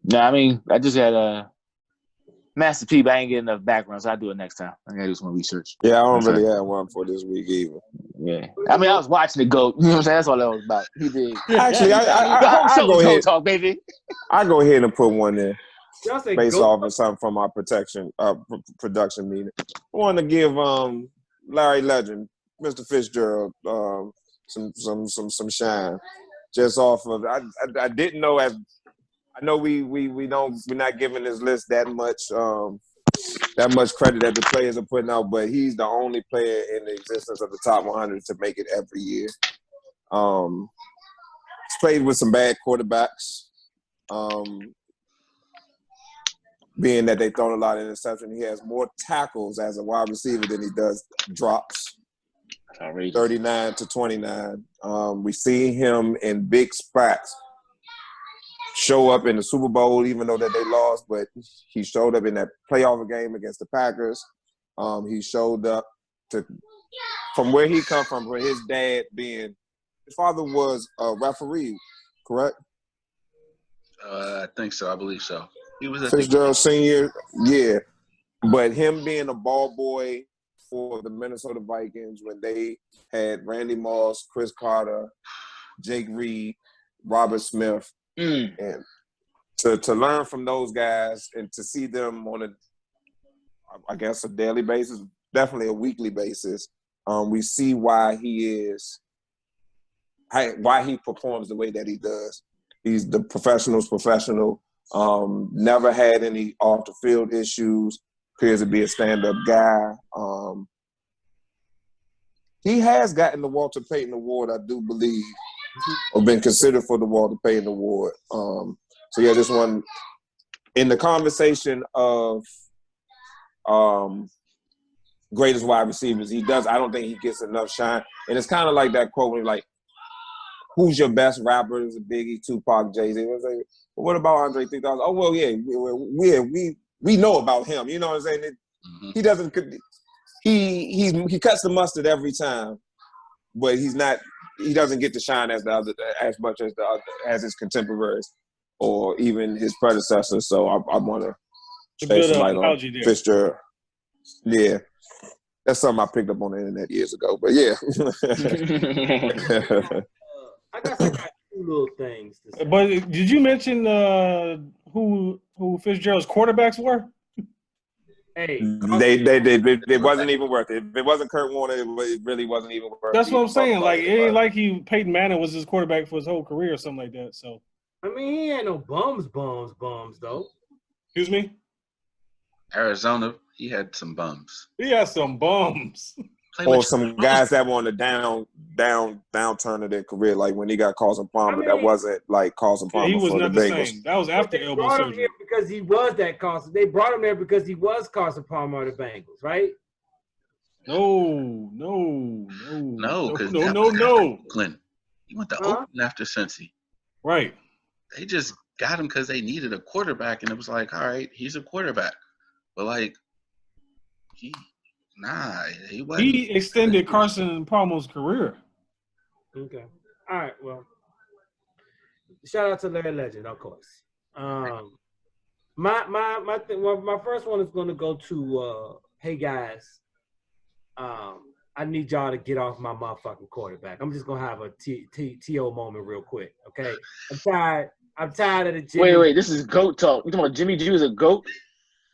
No, I mean, I just had a Master P, but I ain't getting enough background, so I'll do it next time. I gotta do some research. Yeah, I don't really have one for this week either. Yeah. I mean, I was watching the GOAT. You know what I'm saying? That's all that was about. He did. Actually, The whole I show go was ahead. GOAT talk, baby. I go ahead and put one in Y'all say based goat? off of something from our production meeting. I want to give Larry Legend, Mr. Fitzgerald, some shine. Just off of I didn't know as I know we're not giving this list that much credit that the players are putting out, but he's the only player in the existence of the top 100 to make it every year. He's played with some bad quarterbacks. Being that they thrown a lot of interception, he has more tackles as a wide receiver than he does drops. 39 to 29. We see him in big spots show up in the Super Bowl, even though that they lost, but he showed up in that playoff game against the Packers. He showed up from where he come from, where his dad being, his father was a referee, correct? I think so. I believe so. He was Fitzgerald Senior, yeah. But him being a ball boy for the Minnesota Vikings when they had Randy Moss, Chris Carter, Jake Reed, Robert Smith, and to learn from those guys and to see them on a daily basis, definitely a weekly basis, we see why he performs the way that he does. He's the professional's professional. Never had any off the field issues. Appears to be a stand-up guy. He has gotten the Walter Payton Award, I do believe, or been considered for the Walter Payton Award. So yeah, this one in the conversation of greatest wide receivers, he does. I don't think he gets enough shine, and it's kind of like that quote when like, "Who's your best rapper?" Is Biggie, Tupac, Jay-Z. Like, well, what about Andre 3000? Oh well, yeah, we know about him. You know what I'm saying? He doesn't. He cuts the mustard every time, but he's not. He doesn't get to shine as much as his contemporaries or even his predecessors. So I want to shed some light on Fitzgerald. Yeah, that's something I picked up on the internet years ago. But yeah. I got two little things to say. But did you mention who Fitzgerald's quarterbacks were? Hey, they wasn't even worth it. If it wasn't Kurt Warner, it really wasn't even worth it. That's what I'm saying. Like it ain't like Peyton Manning was his quarterback for his whole career or something like that. So I mean, he ain't no bums though. Excuse me? Arizona, he had some bums. He had some bums. Or some guys that were on the downturn of their career, like when he got Carson Palmer, that wasn't like Carson Palmer he was for not the the Bengals. same. That was after they elbow brought him surgery. here because he was that Carson. They brought him there because he was Carson Palmer of the Bengals, right? No. Because Glenn, he went to Oakland after Cincy. Right. They just got him because they needed a quarterback, and it was like, all right, he's a quarterback, but like he wasn't. He extended Carson Palmer's career. Okay. All right. Well, shout out to Larry Legend, of course. My first one is going to go to hey guys, I need y'all to get off my motherfucking quarterback. I'm just gonna have a T.O. moment real quick, okay? I'm tired of the Jimmy. Wait, this is GOAT talk. You talking about Jimmy G was a GOAT?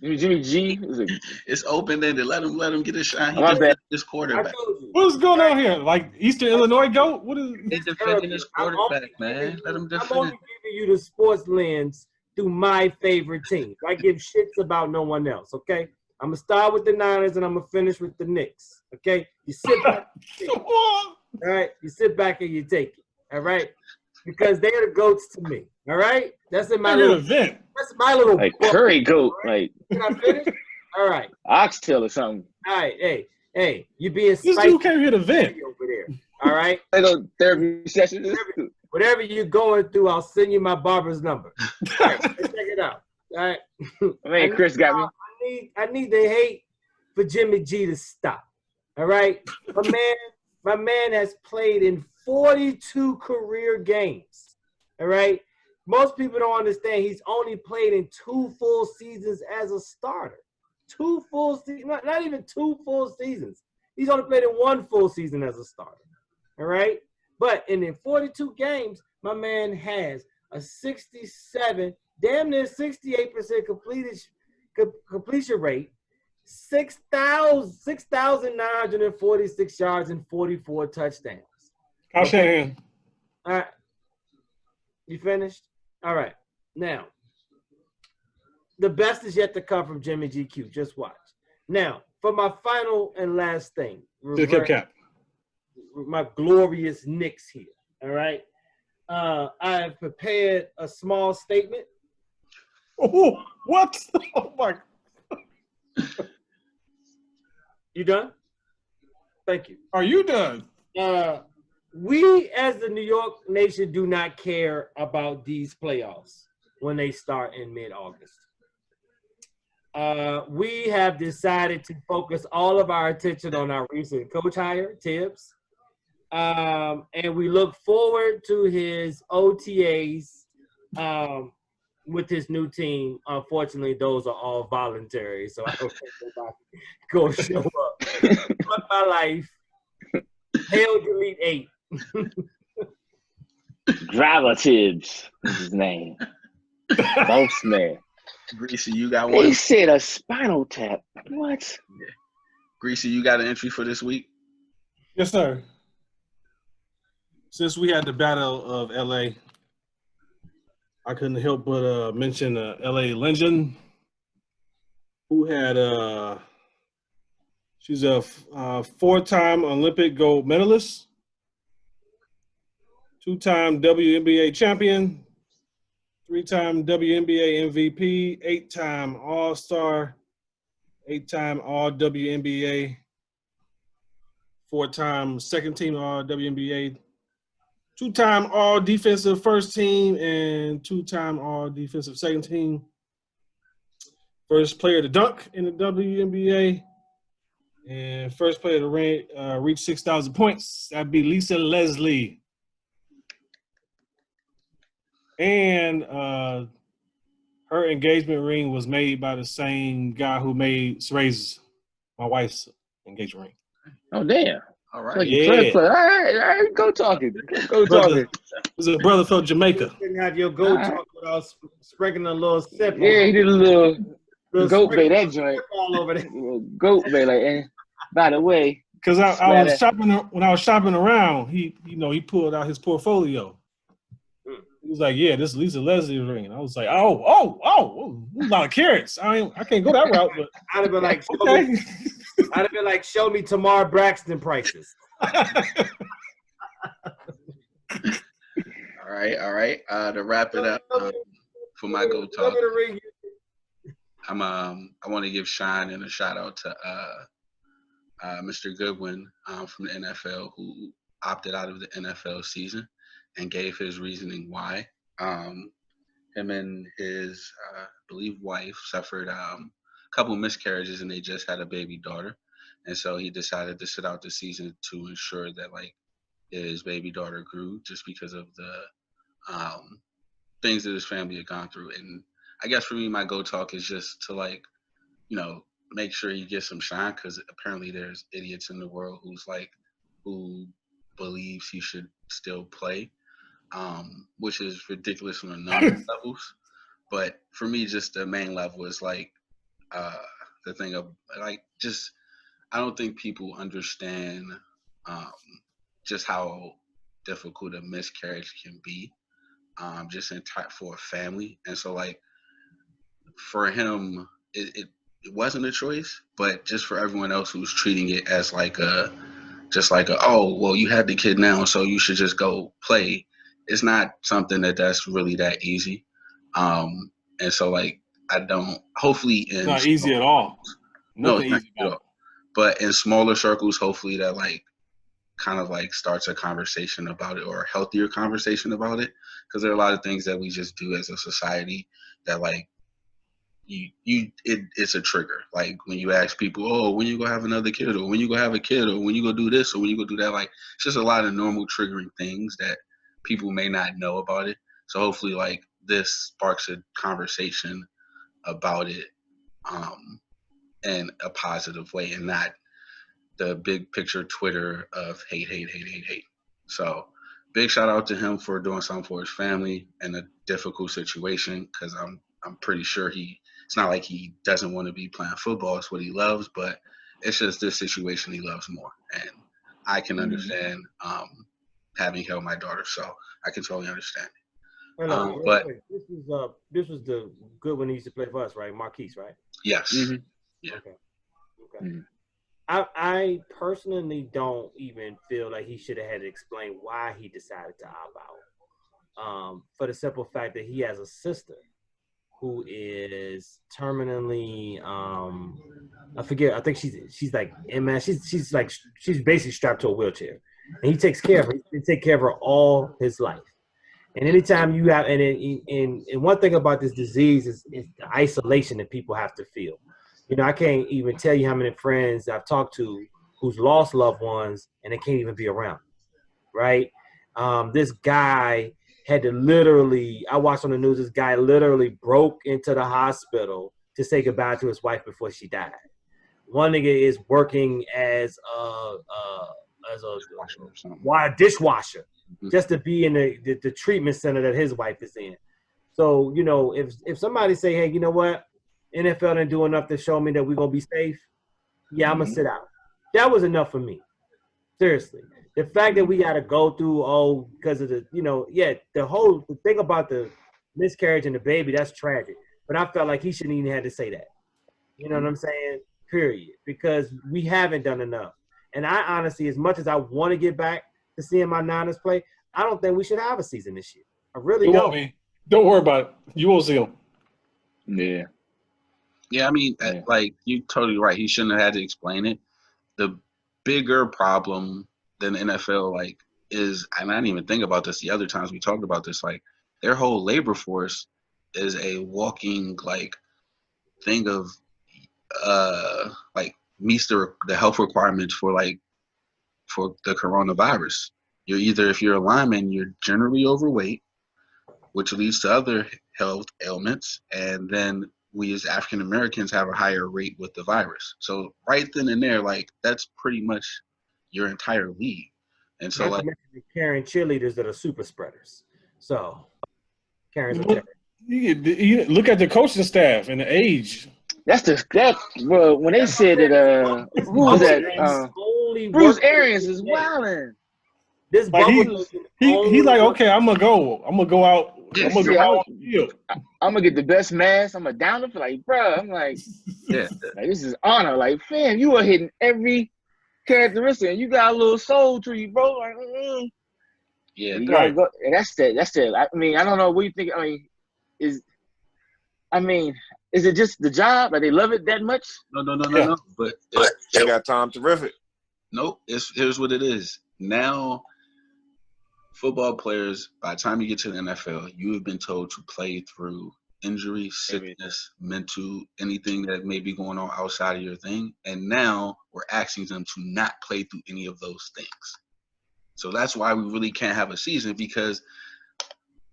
Jimmy G was a. It's open-ended. Let him get a shot. He My bad. This quarterback. What's going on here? Like Eastern Illinois GOAT? What is? He's defending his quarterback, man. Let him defend. I'm only giving you the sports lens through my favorite team. I give shits about no one else, okay? I'm going to start with the Niners and I'm going to finish with the Knicks, okay? You sit back. All right? You sit back and you take it, all right? Because they're the GOATs to me, all right? That's in my little event. That's my little like Curry GOAT, right? Can I finish? All right. Oxtail or something. All right, hey, you being spicy. This dude came here to vent. Over there, all right? I know therapy session. Whatever you're going through, I'll send you my barber's number. All right, check it out. All right. Man, Chris got me. I need the hate for Jimmy G to stop. All right. My man has played in 42 career games. All right. Most people don't understand he's only played in 2 full seasons as a starter. 2 full seasons, not even 2 full seasons. He's only played in 1 full season as a starter. All right? But in 42 games, my man has a 67, damn near 68% completion rate, 6,946 yards and 44 touchdowns. Kyle Shanahan. All right. You finished? All right. Now, the best is yet to come from Jimmy GQ. Just watch. Now, for my final and last thing. Cap. My glorious Knicks here. All right. I have prepared a small statement. Oh, what? Oh, my. You done? Thank you. Are you done? We, as the New York Nation, do not care about these playoffs when they start in mid-August. We have decided to focus all of our attention on our recent coach hire, Tibbs. And we look forward to his OTAs with his new team. Unfortunately, those are all voluntary, so I don't think nobody go show up. Fuck my life. Hell, delete 8. Driver Tibbs is his name. Boss man. Greasy, you got one? They said a spinal tap. What? Yeah. Greasy, you got an entry for this week? Yes, sir. Since we had the Battle of LA, I couldn't help but mention LA legend who had she's a 4-time Olympic gold medalist, 2-time WNBA champion, 3-time WNBA MVP, 8-time All-Star, 8-time All-WNBA, 4-time second-team All-WNBA, 2-time All-Defensive First Team, and 2-time All-Defensive Second Team. First player to dunk in the WNBA, and first player to reach 6,000 points. That'd be Lisa Leslie. And her engagement ring was made by the same guy who made Serae's, my wife's engagement ring. Oh, damn. All right. Like, Yeah. All right, go talking. Go talking. It was a brother from Jamaica. You didn't have your go talk without sprinkling a little sip. Yeah, he did a little goat bait that joint. all over there. Goat bait, like. And by the way, Because I was shopping when I was shopping around, he pulled out his portfolio. He was like, "Yeah, this is Lisa Leslie's ring." And I was like, "Oh, a lot of carrots. I can't go that route." But I'd have been like, show me Tamar Braxton prices. All right. To wrap it up for my go talk, I want to give Shine and a shout out to Mr. Goodwin from the NFL, who opted out of the NFL season and gave his reasoning why. Him and his, I believe, wife suffered a couple miscarriages, and they just had a baby daughter. And so he decided to sit out the season to ensure that, like, his baby daughter grew, just because of the things that his family had gone through. And I guess for me, my go talk is just to, like, make sure he gets some shine, because apparently there's idiots in the world who believes he should still play, which is ridiculous on a number of levels. But for me, just the main level is like the thing of, like, just I don't think people understand just how difficult a miscarriage can be, just for a family. And so, like, for him, it wasn't a choice, but just for everyone else who's treating it as oh, well, you had the kid now, so you should just go play. It's not something that's really that easy. And so, like, hopefully it's not easy at all. Nothing easy about it. But in smaller circles, hopefully that, like, kind of like starts a conversation about it, or a healthier conversation about it. Because there are a lot of things that we just do as a society that, like, it's a trigger. Like, when you ask people, oh, when you go have another kid, or when you go have a kid, or when you go do this, or when you go do that, like, it's just a lot of normal triggering things that people may not know about it. So hopefully, like, this sparks a conversation about it in a positive way, and not the big picture Twitter of hate. So big shout out to him for doing something for his family in a difficult situation, because I'm pretty sure it's not like he doesn't want to be playing football. It's what he loves, but it's just this situation he loves more. And I can understand having held my daughter, so I can totally understand it. But this was the good one he used to play for us, right? Marquise, right? yes. Mm-hmm. Yeah. Okay. Mm-hmm. I personally don't even feel like he should have had to explain why he decided to opt out. For the simple fact that he has a sister who is terminally I forget, I think she's like MS, she's basically strapped to a wheelchair. And he takes care of her. He take care of her all his life. And anytime you have and one thing about this disease is the isolation that people have to feel. You know, I can't even tell you how many friends I've talked to who's lost loved ones and they can't even be around, right? This guy had to literally, I watched on the news, this guy literally broke into the hospital to say goodbye to his wife before she died. One nigga is working as a dishwasher just to be in the treatment center that his wife is in. So, you know, if somebody say, hey, you know what? NFL didn't do enough to show me that we're going to be safe. Yeah, I'm going to sit out. That was enough for me. Seriously. The fact that we got to go through, because of the thing about the miscarriage and the baby, that's tragic. But I felt like he shouldn't even have to say that. You know what I'm saying? Period. Because we haven't done enough. And I honestly, as much as I want to get back to seeing my Niners play, I don't think we should have a season this year. I really don't. Don't worry about it. You won't see them. Yeah. Yeah, I mean, like, you're totally right. He shouldn't have had to explain it. The bigger problem than the NFL, like, is, and I didn't even think about this the other times we talked about this, like, their whole labor force is a walking, like, thing of, like, meets the health requirements for the coronavirus. You're either, if you're a lineman, you're generally overweight, which leads to other health ailments, and then we as African Americans have a higher rate with the virus. So right then and there, like, that's pretty much your entire league. And so, like, carrying cheerleaders that are super spreaders. So carrying you look at the coaching staff and the age. Bro, when they said that who was that? Bruce Arians is wilding. This bubble he like, okay, I'm gonna go out. I'm gonna go out on the field. I'm gonna get the best mask. I'm gonna down it for, like, bro. I'm like, yeah, like, this is honor. Like, fam, you are hitting every characteristic, and you got a little soul to you, bro. Like, yeah, you gotta go. And that's it. I mean, I don't know what you think. I mean, is it just the job? Like, they love it that much? No. But they got time to riff it. Nope. Here's what it is. Now, football players, by the time you get to the NFL, you have been told to play through injury, sickness, mental, anything that may be going on outside of your thing. And now we're asking them to not play through any of those things. So that's why we really can't have a season, because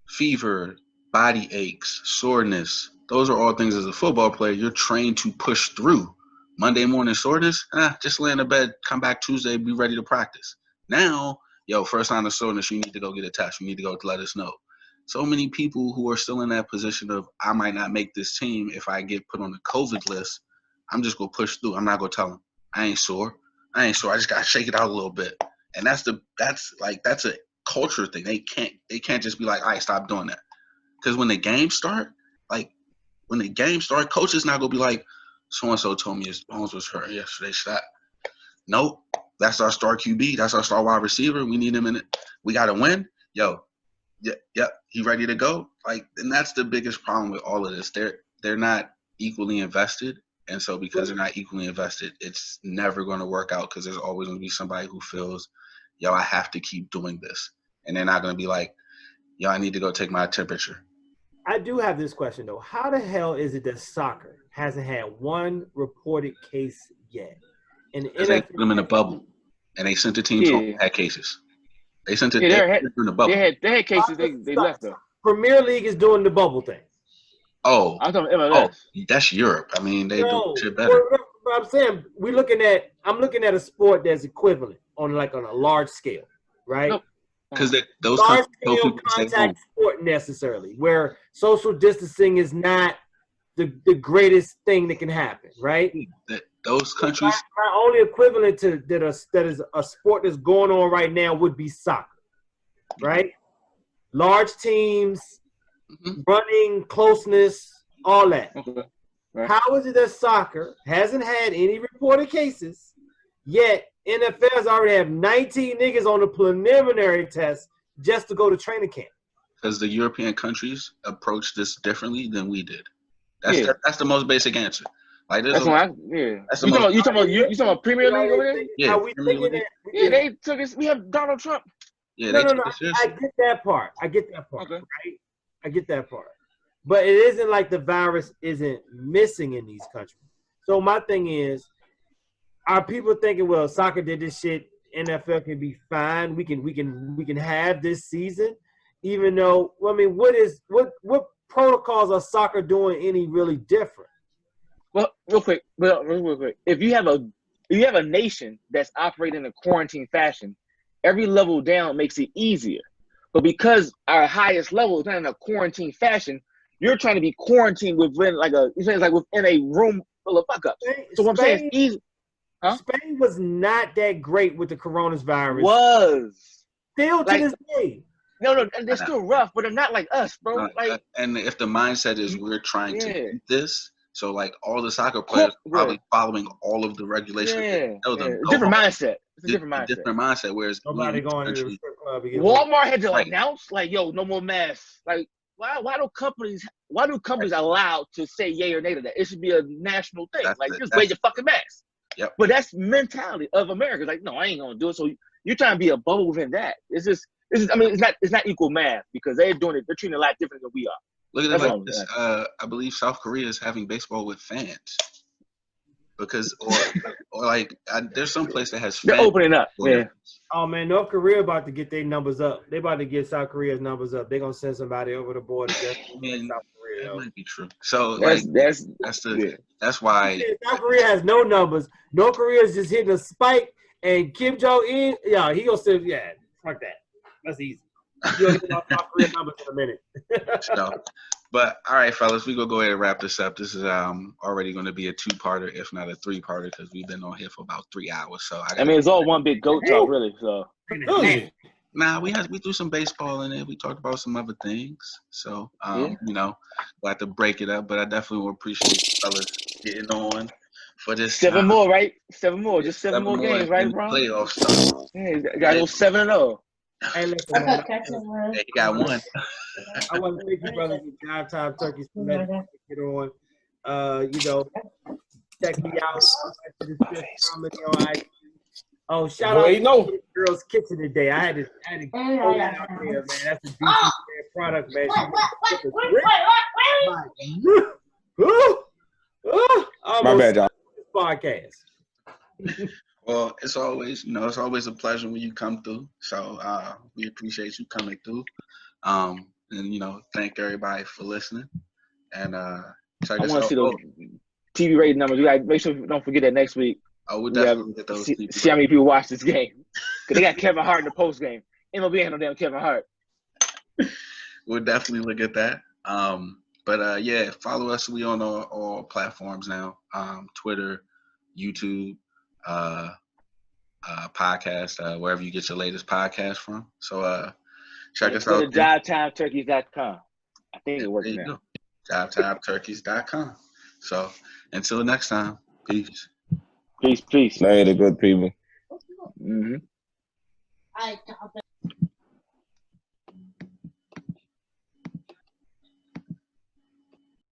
fever, body aches, soreness, those are all things as a football player you're trained to push through. Monday morning soreness, just lay in the bed, come back Tuesday, be ready to practice. Now, first sign of soreness, you need to go get a test. You need to go let us know. So many people who are still in that position of, I might not make this team if I get put on the COVID list. I'm just going to push through. I'm not going to tell them, I ain't sore. I just got to shake it out a little bit. And that's a culture thing. They can't just be like, all right, stop doing that. Because when the games start, coaches not going to be like, so-and-so told me his bones was hurt yesterday. Nope. That's our star QB. That's our star wide receiver. We need him in it. We got to win. He ready to go. Like, and that's the biggest problem with all of this. They're not equally invested. And so because they're not equally invested, it's never going to work out, because there's always going to be somebody who feels, I have to keep doing this. And they're not going to be like, I need to go take my temperature. I do have this question, though. How the hell is it that soccer hasn't had one reported case yet? And they put them in a bubble, and they sent the teams home and had cases. They sent it in the bubble. They had cases. They left them. Premier League is doing the bubble thing. Oh, I'm talking MLS. that's Europe. I mean, they do shit better. What I'm saying, I'm looking at a sport that's equivalent on a large scale, right? Nope. Because those large countries, scale contact sport necessarily, where social distancing is not the greatest thing that can happen, right? Those countries. My only equivalent to that is a sport that's going on right now would be soccer, right? Large teams, running, closeness, all that. Okay. Right. How is it that soccer hasn't had any reported cases, yet NFL's already have 19 niggas on the preliminary test just to go to training camp? Because the European countries approached this differently than we did. That's the most basic answer. Like that's why. You talking about Premier League over there? Yeah. They took us. We have Donald Trump. Yeah, no. I get that part. Okay. Right? I get that part. But it isn't like the virus isn't missing in these countries. So my thing is, are people thinking, well, soccer did this shit, NFL can be fine. We can have this season, even though what protocols are soccer doing any really different? Well, real quick. If you have a nation that's operating in a quarantine fashion, every level down makes it easier. But because our highest level is not in a quarantine fashion, you're trying to be quarantined within within a room full of fuck ups. So what I'm saying is easy. Huh? Spain was not that great with the coronavirus. Still to this day. No, they're still rough, but they're not like us, bro. And if the mindset is we're trying to beat this, so like all the soccer players probably following all of the regulations. Different mindset. It's a different mindset. Whereas nobody going to the strip club. Walmart had to announce yo, no more masks. Like why do companies allow to say yay or nay to that? It should be a national thing. Just wear your fucking mask. Yep. But that's mentality of America. Like, no, I ain't gonna do it. So you're trying to be a bubble within that. It's not equal math because they're treating it a lot different than we are. Look at it like this. I believe South Korea is having baseball with fans. Because there's some place that has fans. They're opening up. Yeah. Oh man, North Korea about to get their numbers up. They about to get South Korea's numbers up. They're gonna send somebody over the border just South Korea. That might be true. So that's why South Korea has no numbers. North Korea is just hitting a spike, and Kim Jong-un, he gonna say, fuck that. That's easy. You'll get South Korea numbers in a minute. But all right, fellas, we're gonna go ahead and wrap this up. This is already gonna be a 2-parter, if not a 3-parter, because we've been on here for about 3 hours. So it's all one big goat talk, really. So nah, we threw some baseball in it. We talked about some other things. So we'll have to break it up. But I definitely will appreciate you fellas getting on for this. 7 more, right? 7 more, just 7 more games, right, bro? Playoff stuff. Yeah, gotta go 7-0. Hey, listen, you got one. I want to thank you, brothers, with Jive Time Turkeys for letting me get on. Check me out. Comedy on IG. Oh, shout out to Girls Kitchen today. I had to go that out there, man. That's a DC product, man. My bad, y'all. Podcast. Well, it's always a pleasure when you come through. So we appreciate you coming through. And thank everybody for listening. And check us out. I want to see those TV rating numbers. We gotta make sure we don't forget that next week. We'll definitely get those. See how many people watch this game. Because they got Kevin Hart in the post game. MLB ain't no damn Kevin Hart. We'll definitely look at that. But follow us. We on all platforms now. Twitter, YouTube, podcast, wherever you get your latest podcast from. So check us out. JiveTimeTurkeys.com. I think it works now. JiveTimeTurkeys.com. So until next time, peace. Peace. Later, good people. Mm-hmm.